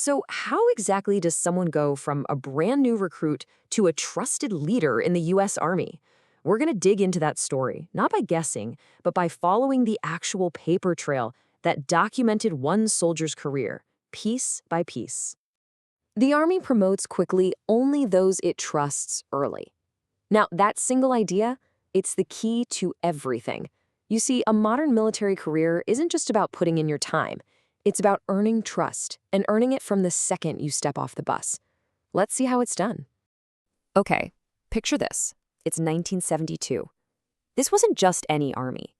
So, how exactly does someone go from a brand new recruit to a trusted leader in the US Army? We're going to dig into that story, not by guessing, but by following the actual paper trail that documented one soldier's career, piece by piece. The Army promotes quickly only those it trusts early. Now, that single idea, it's the key to everything. You see, a modern military career isn't just about putting in your time. It's about earning trust and earning it from the second you step off the bus. Let's see how it's done. Okay, picture this. It's 1972. This wasn't just any army.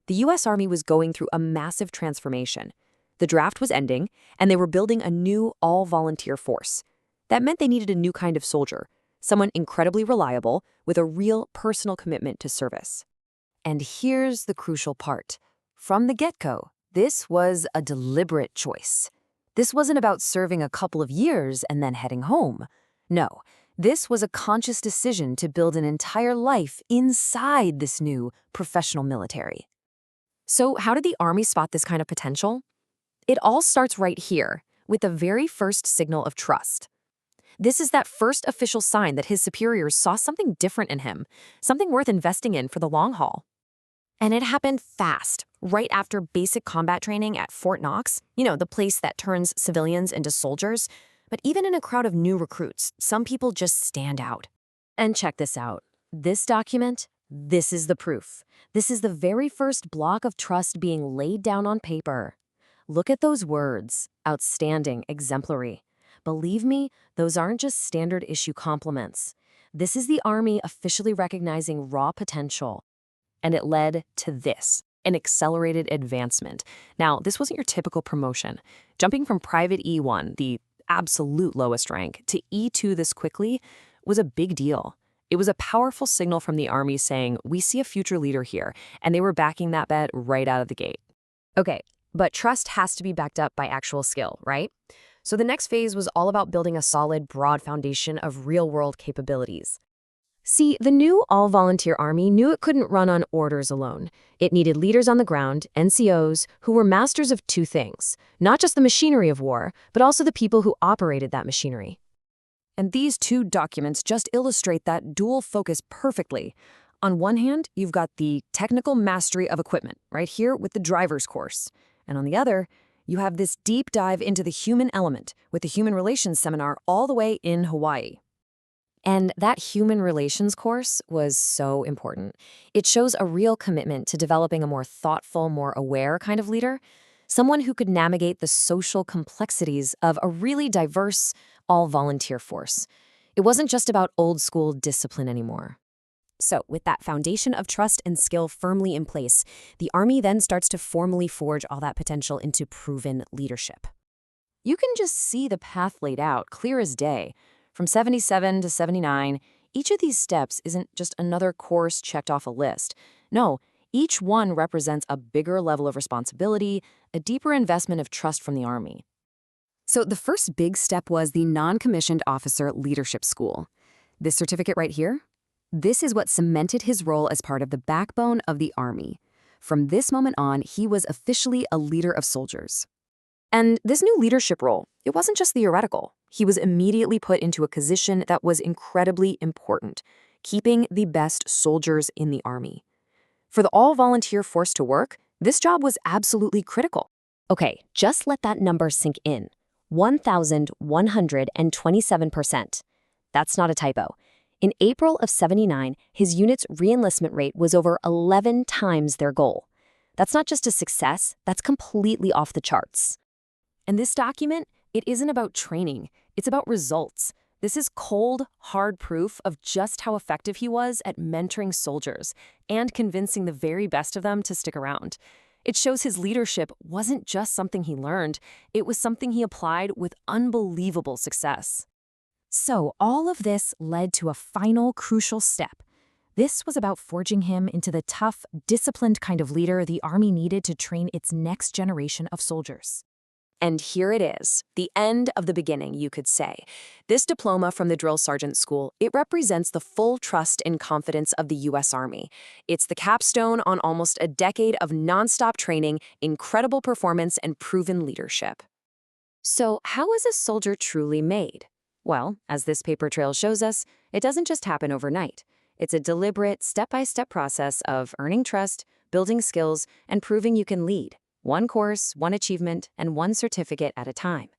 The US Army was going through a massive transformation. The draft was ending, and they were building a new all-volunteer force. That meant they needed a new kind of soldier, someone incredibly reliable with a real personal commitment to service. And here's the crucial part. From the get-go, this was a deliberate choice. This wasn't about serving a couple of years and then heading home. No, this was a conscious decision to build an entire life inside this new professional military. So how did the Army spot this kind of potential? It all starts right here, with the very first signal of trust. This is that first official sign that his superiors saw something different in him, something worth investing in for the long haul. And it happened fast, right after basic combat training at Fort Knox, the place that turns civilians into soldiers. But even in a crowd of new recruits, some people just stand out. And check this out. This document, this is the proof. This is the very first block of trust being laid down on paper. Look at those words, outstanding, exemplary. Believe me, those aren't just standard issue compliments. This is the Army officially recognizing raw potential. And it led to this, an accelerated advancement. Now, this wasn't your typical promotion. Jumping from Private E1, the absolute lowest rank, to E2 this quickly was a big deal. It was a powerful signal from the Army saying, we see a future leader here, and they were backing that bet right out of the gate. Okay, but trust has to be backed up by actual skill, right? So the next phase was all about building a solid, broad foundation of real-world capabilities. See, the new all-volunteer Army knew it couldn't run on orders alone. It needed leaders on the ground, NCOs, who were masters of two things, not just the machinery of war, but also the people who operated that machinery. And these two documents just illustrate that dual focus perfectly. On one hand, you've got the technical mastery of equipment, right here with the driver's course. And on the other, you have this deep dive into the human element with the Human Relations Seminar all the way in Hawaii. And that human relations course was so important. It shows a real commitment to developing a more thoughtful, more aware kind of leader, someone who could navigate the social complexities of a really diverse, all-volunteer force. It wasn't just about old-school discipline anymore. So, with that foundation of trust and skill firmly in place, the Army then starts to formally forge all that potential into proven leadership. You can just see the path laid out, clear as day. From 77 to 79, each of these steps isn't just another course checked off a list. No, each one represents a bigger level of responsibility, a deeper investment of trust from the Army. So the first big step was the Non-Commissioned Officer Leadership School. This certificate right here? This is what cemented his role as part of the backbone of the Army. From this moment on, he was officially a leader of soldiers. And this new leadership role, it wasn't just theoretical. He was immediately put into a position that was incredibly important, keeping the best soldiers in the Army. For the all-volunteer force to work, this job was absolutely critical. Okay, just let that number sink in. 1,127%. That's not a typo. In April of '79, his unit's reenlistment rate was over 11 times their goal. That's not just a success, that's completely off the charts. And this document, it isn't about training, it's about results. This is cold, hard proof of just how effective he was at mentoring soldiers and convincing the very best of them to stick around. It shows his leadership wasn't just something he learned, it was something he applied with unbelievable success. So all of this led to a final crucial step. This was about forging him into the tough, disciplined kind of leader the Army needed to train its next generation of soldiers. And here it is, the end of the beginning, you could say. This diploma from the Drill Sergeant School, it represents the full trust and confidence of the U.S. Army. It's the capstone on almost a decade of nonstop training, incredible performance, and proven leadership. So, how is a soldier truly made? Well, as this paper trail shows us, it doesn't just happen overnight. It's a deliberate, step-by-step process of earning trust, building skills, and proving you can lead. One course, one achievement, and one certificate at a time.